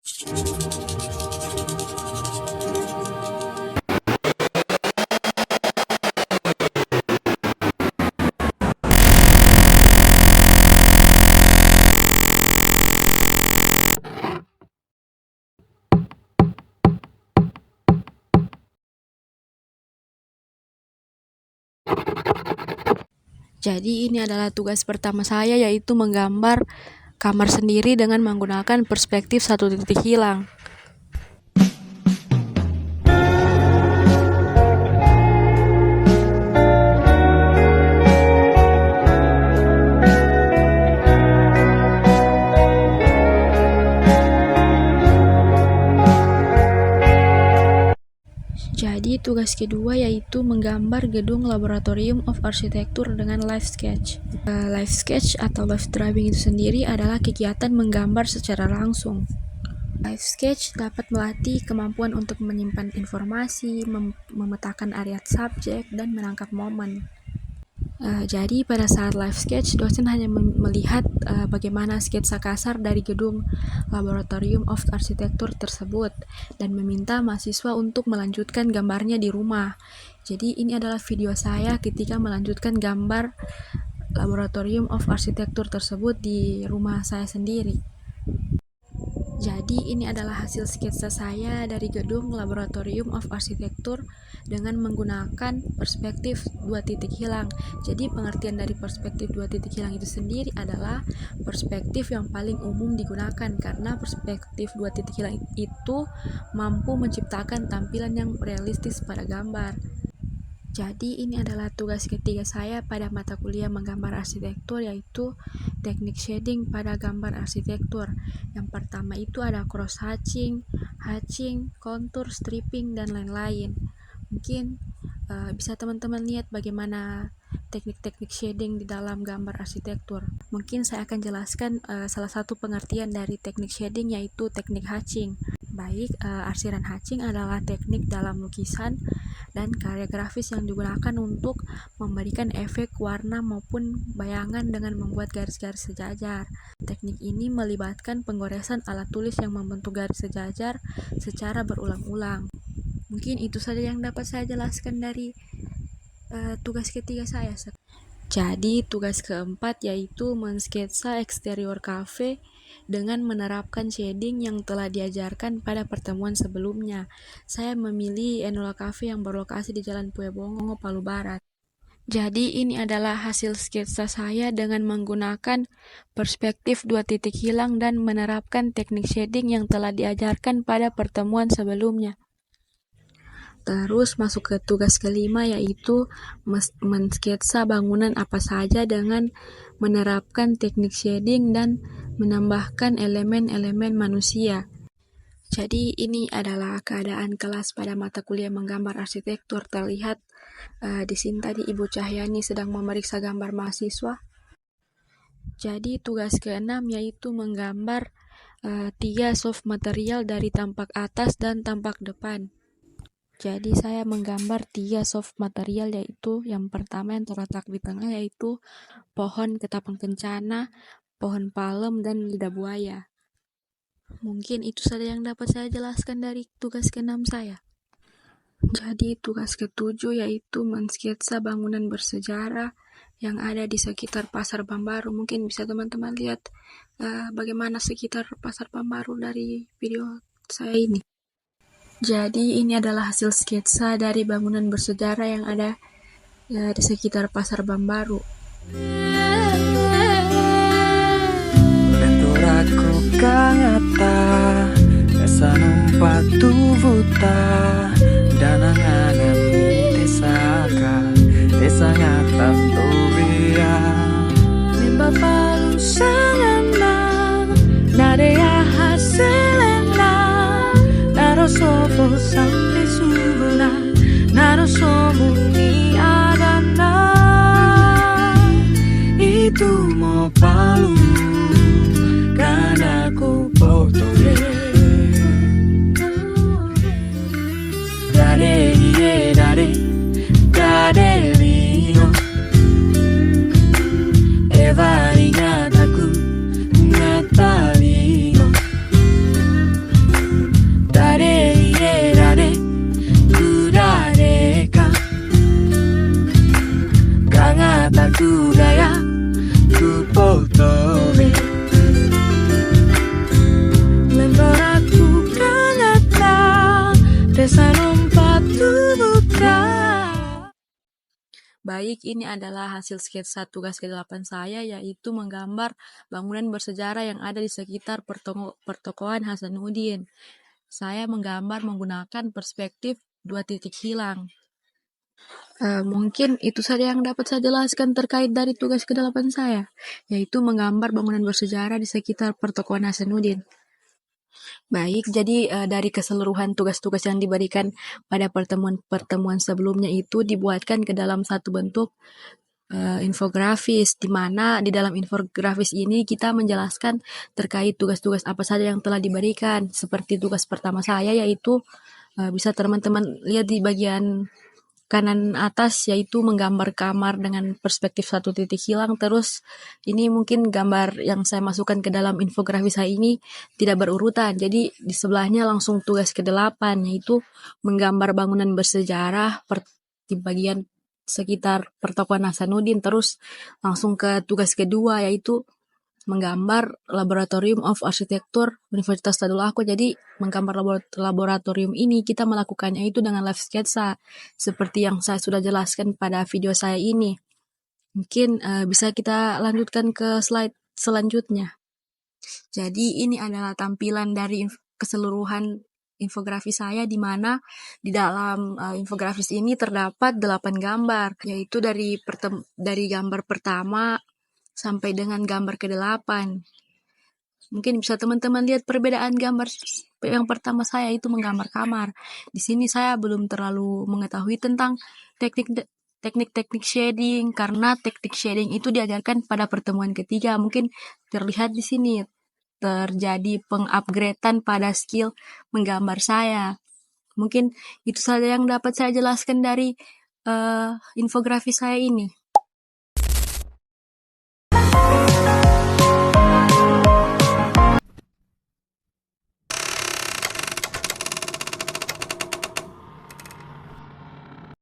Jadi ini adalah tugas pertama saya, yaitu menggambar kamar sendiri dengan menggunakan perspektif satu titik hilang. Jadi tugas kedua yaitu menggambar gedung Laboratorium of Architecture dengan live sketch. Live sketch atau live drawing itu sendiri adalah kegiatan menggambar secara langsung. Live sketch dapat melatih kemampuan untuk menyimpan informasi, memetakan area subjek, dan menangkap momen. Jadi pada saat live sketch, dosen hanya melihat bagaimana sketsa kasar dari gedung Laboratorium of Architecture tersebut dan meminta mahasiswa untuk melanjutkan gambarnya di rumah. Jadi ini adalah video saya ketika melanjutkan gambar Laboratorium of Architecture tersebut di rumah saya sendiri. Jadi ini adalah hasil sketsa saya dari gedung Laboratorium of Architecture dengan menggunakan perspektif dua titik hilang. Jadi pengertian dari perspektif dua titik hilang itu sendiri adalah perspektif yang paling umum digunakan, karena perspektif dua titik hilang itu mampu menciptakan tampilan yang realistis pada gambar. Jadi ini adalah tugas ketiga saya pada mata kuliah menggambar arsitektur, yaitu teknik shading pada gambar arsitektur. Yang pertama itu ada cross hatching, contour, stripping, dan lain-lain. Mungkin bisa teman-teman lihat bagaimana teknik-teknik shading di dalam gambar arsitektur. Mungkin saya akan jelaskan salah satu pengertian dari teknik shading, yaitu teknik hatching. Baik, arsiran hatching adalah teknik dalam lukisan dan karya grafis yang digunakan untuk memberikan efek warna maupun bayangan dengan membuat garis-garis sejajar. Teknik ini melibatkan penggoresan alat tulis yang membentuk garis sejajar secara berulang-ulang. Mungkin itu saja yang dapat saya jelaskan dari tugas ketiga saya. Jadi tugas keempat yaitu mensketsa eksterior kafe dengan menerapkan shading yang telah diajarkan pada pertemuan sebelumnya. Saya memilih Enola Cafe yang berlokasi di Jalan Puebongo, Palu Barat. Jadi ini adalah hasil sketsa saya dengan menggunakan perspektif dua titik hilang dan menerapkan teknik shading yang telah diajarkan pada pertemuan sebelumnya. Terus masuk ke tugas kelima, yaitu mensketsa bangunan apa saja dengan menerapkan teknik shading dan menambahkan elemen-elemen manusia. Jadi ini adalah keadaan kelas pada mata kuliah menggambar arsitektur. Terlihat di sini tadi Ibu Cahyani sedang memeriksa gambar mahasiswa. Jadi tugas keenam yaitu menggambar 3 soft material dari tampak atas dan tampak depan. Jadi saya menggambar 3 soft material, yaitu yang pertama yang terletak di tengah yaitu pohon ketapang kencana, pohon palem, dan lidah buaya. Mungkin itu saja yang dapat saya jelaskan dari tugas ke-6 saya. Jadi tugas ke-7 yaitu mensketsa bangunan bersejarah yang ada di sekitar Pasar Bambaru. Mungkin bisa teman-teman lihat bagaimana sekitar Pasar Bambaru dari video saya ini. Jadi ini adalah hasil sketsa dari bangunan bersejarah yang ada di sekitar Pasar Bambaru. Benturku kangata esa numpat tuvuta dananganan ni desa ngatan tobia limba palu sanana nadea haselena narosopo sampai subuna narosomu ni adana itu mau palu karena ku potong dade lino Eva ingataku ngatalino Baik, ini adalah hasil sketsa tugas ke-8 saya, yaitu menggambar bangunan bersejarah yang ada di sekitar pertokoan Hasanuddin. Saya menggambar menggunakan perspektif 2 titik hilang. Mungkin itu saja yang dapat saya jelaskan terkait dari tugas ke-8 saya, yaitu menggambar bangunan bersejarah di sekitar pertokoan Hasanuddin. Baik, jadi dari keseluruhan tugas-tugas yang diberikan pada pertemuan-pertemuan sebelumnya itu dibuatkan ke dalam satu bentuk infografis, di mana di dalam infografis ini kita menjelaskan terkait tugas-tugas apa saja yang telah diberikan. Seperti tugas pertama saya, yaitu bisa teman-teman lihat di bagian kanan atas, yaitu menggambar kamar dengan perspektif 1 titik hilang. Terus ini mungkin gambar yang saya masukkan ke dalam infografis saya ini tidak berurutan, jadi di sebelahnya langsung tugas ke-8, yaitu menggambar bangunan bersejarah di bagian sekitar pertokoan Hasanuddin. Terus langsung ke tugas kedua, yaitu menggambar Laboratorium of Architecture Universitas Tadulako. Jadi menggambar laboratorium ini kita melakukannya itu dengan live sketsa seperti yang saya sudah jelaskan pada video saya ini. Mungkin bisa kita lanjutkan ke slide selanjutnya. Jadi ini adalah tampilan dari keseluruhan infografis saya, di mana di dalam infografis ini terdapat 8 gambar, yaitu dari gambar pertama sampai dengan gambar ke-8. Mungkin bisa teman-teman lihat perbedaan gambar yang pertama saya itu menggambar kamar. Di sini saya belum terlalu mengetahui tentang teknik-teknik shading, karena teknik shading itu diajarkan pada pertemuan ketiga. Mungkin terlihat di sini terjadi pengupgradean pada skill menggambar saya. Mungkin itu saja yang dapat saya jelaskan dari infografis saya ini.